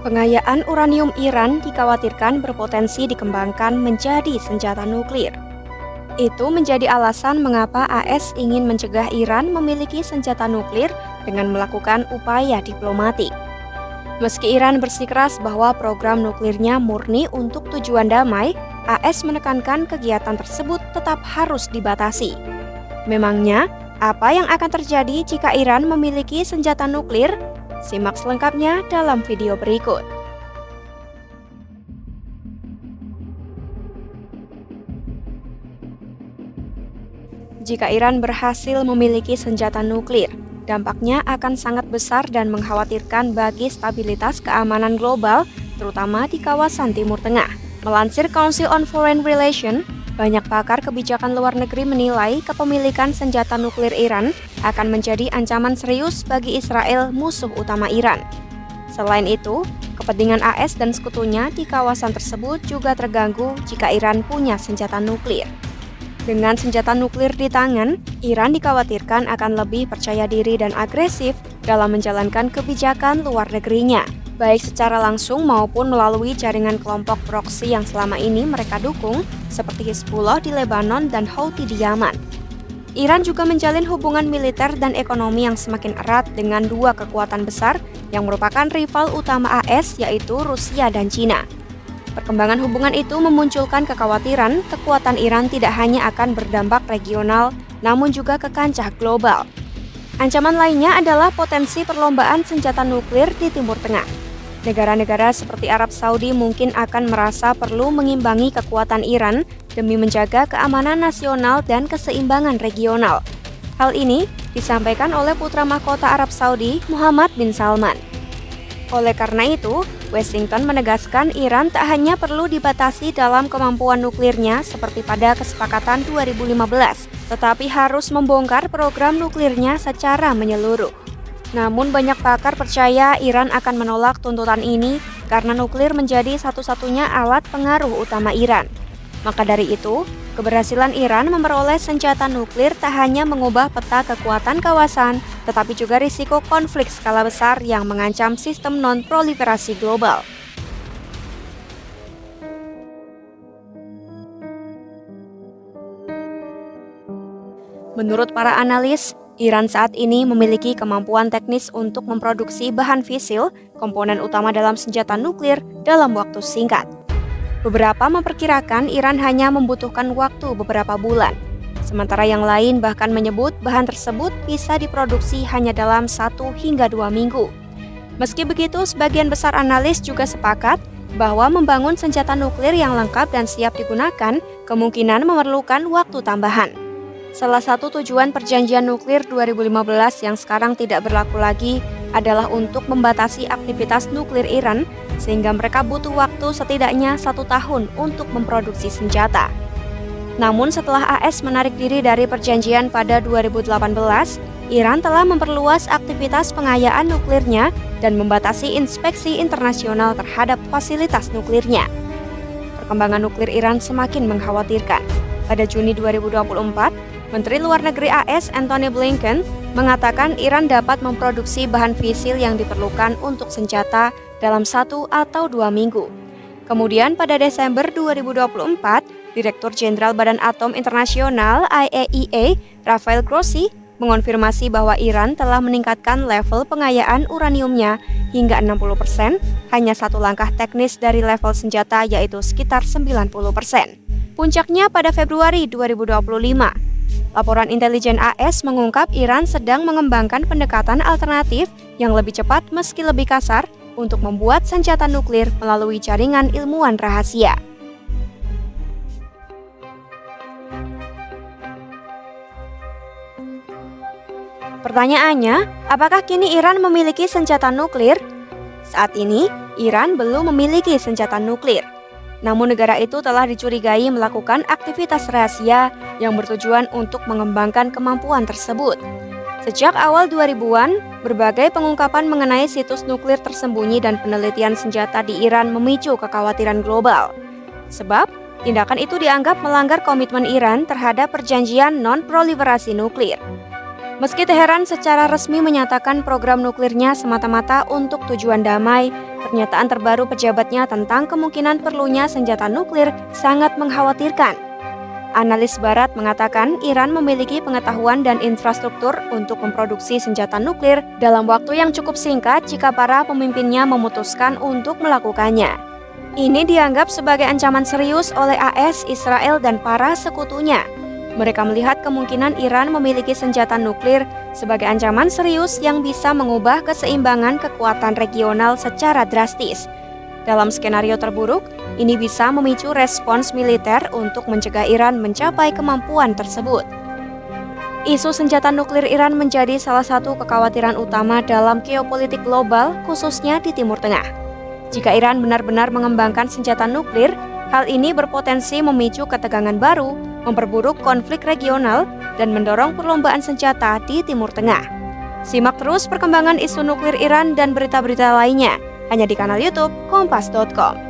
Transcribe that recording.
Pengayaan uranium Iran dikhawatirkan berpotensi dikembangkan menjadi senjata nuklir. Itu menjadi alasan mengapa AS ingin mencegah Iran memiliki senjata nuklir dengan melakukan upaya diplomatik. Meski Iran bersikeras bahwa program nuklirnya murni untuk tujuan damai, AS menekankan kegiatan tersebut tetap harus dibatasi. Memangnya, apa yang akan terjadi jika Iran memiliki senjata nuklir? Simak selengkapnya dalam video berikut. Jika Iran berhasil memiliki senjata nuklir, dampaknya akan sangat besar dan mengkhawatirkan bagi stabilitas keamanan global, terutama di kawasan Timur Tengah. Melansir Council on Foreign Relations, banyak pakar kebijakan luar negeri menilai kepemilikan senjata nuklir Iran akan menjadi ancaman serius bagi Israel, musuh utama Iran. Selain itu, kepentingan AS dan sekutunya di kawasan tersebut juga terganggu jika Iran punya senjata nuklir. Dengan senjata nuklir di tangan, Iran dikhawatirkan akan lebih percaya diri dan agresif dalam menjalankan kebijakan luar negerinya, baik secara langsung maupun melalui jaringan kelompok proksi yang selama ini mereka dukung, seperti Hizbullah di Lebanon dan Houthi di Yaman. Iran juga menjalin hubungan militer dan ekonomi yang semakin erat dengan dua kekuatan besar yang merupakan rival utama AS, yaitu Rusia dan Cina. Perkembangan hubungan itu memunculkan kekhawatiran kekuatan Iran tidak hanya akan berdampak regional, namun juga ke kancah global. Ancaman lainnya adalah potensi perlombaan senjata nuklir di Timur Tengah. Negara-negara seperti Arab Saudi mungkin akan merasa perlu mengimbangi kekuatan Iran demi menjaga keamanan nasional dan keseimbangan regional. Hal ini disampaikan oleh putra mahkota Arab Saudi, Muhammad bin Salman. Oleh karena itu, Washington menegaskan Iran tak hanya perlu dibatasi dalam kemampuan nuklirnya seperti pada kesepakatan 2015, tetapi harus membongkar program nuklirnya secara menyeluruh. Namun banyak pakar percaya Iran akan menolak tuntutan ini karena nuklir menjadi satu-satunya alat pengaruh utama Iran. Maka dari itu, keberhasilan Iran memperoleh senjata nuklir tak hanya mengubah peta kekuatan kawasan, tetapi juga risiko konflik skala besar yang mengancam sistem non-proliferasi global. Menurut para analis, Iran saat ini memiliki kemampuan teknis untuk memproduksi bahan fisil, komponen utama dalam senjata nuklir, dalam waktu singkat. Beberapa memperkirakan Iran hanya membutuhkan waktu beberapa bulan. Sementara yang lain bahkan menyebut bahan tersebut bisa diproduksi hanya dalam 1 hingga 2 minggu. Meski begitu, sebagian besar analis juga sepakat bahwa membangun senjata nuklir yang lengkap dan siap digunakan kemungkinan memerlukan waktu tambahan. Salah satu tujuan perjanjian nuklir 2015 yang sekarang tidak berlaku lagi adalah untuk membatasi aktivitas nuklir Iran, sehingga mereka butuh waktu setidaknya 1 tahun untuk memproduksi senjata. Namun setelah AS menarik diri dari perjanjian pada 2018, Iran telah memperluas aktivitas pengayaan nuklirnya dan membatasi inspeksi internasional terhadap fasilitas nuklirnya. Perkembangan nuklir Iran semakin mengkhawatirkan. Pada Juni 2024, Menteri Luar Negeri AS Antony Blinken mengatakan Iran dapat memproduksi bahan fisil yang diperlukan untuk senjata dalam 1 atau 2 minggu. Kemudian pada Desember 2024, Direktur Jenderal Badan Atom Internasional IAEA, Rafael Grossi, mengonfirmasi bahwa Iran telah meningkatkan level pengayaan uraniumnya hingga 60%, hanya satu langkah teknis dari level senjata yaitu sekitar 90%. Puncaknya pada Februari 2025. Laporan intelijen AS mengungkap Iran sedang mengembangkan pendekatan alternatif yang lebih cepat meski lebih kasar untuk membuat senjata nuklir melalui jaringan ilmuwan rahasia. Pertanyaannya, apakah kini Iran memiliki senjata nuklir? Saat ini, Iran belum memiliki senjata nuklir. Namun negara itu telah dicurigai melakukan aktivitas rahasia yang bertujuan untuk mengembangkan kemampuan tersebut. Sejak awal 2000-an, berbagai pengungkapan mengenai situs nuklir tersembunyi dan penelitian senjata di Iran memicu kekhawatiran global. Sebab, tindakan itu dianggap melanggar komitmen Iran terhadap perjanjian non-proliferasi nuklir. Meski Teheran secara resmi menyatakan program nuklirnya semata-mata untuk tujuan damai, pernyataan terbaru pejabatnya tentang kemungkinan perlunya senjata nuklir sangat mengkhawatirkan. Analis Barat mengatakan Iran memiliki pengetahuan dan infrastruktur untuk memproduksi senjata nuklir dalam waktu yang cukup singkat jika para pemimpinnya memutuskan untuk melakukannya. Ini dianggap sebagai ancaman serius oleh AS, Israel, dan para sekutunya. Mereka melihat kemungkinan Iran memiliki senjata nuklir sebagai ancaman serius yang bisa mengubah keseimbangan kekuatan regional secara drastis. Dalam skenario terburuk, ini bisa memicu respons militer untuk mencegah Iran mencapai kemampuan tersebut. Isu senjata nuklir Iran menjadi salah satu kekhawatiran utama dalam geopolitik global, khususnya di Timur Tengah. Jika Iran benar-benar mengembangkan senjata nuklir, hal ini berpotensi memicu ketegangan baru, memperburuk konflik regional, dan mendorong perlombaan senjata di Timur Tengah. Simak terus perkembangan isu nuklir Iran dan berita-berita lainnya hanya di kanal YouTube Kompas.com.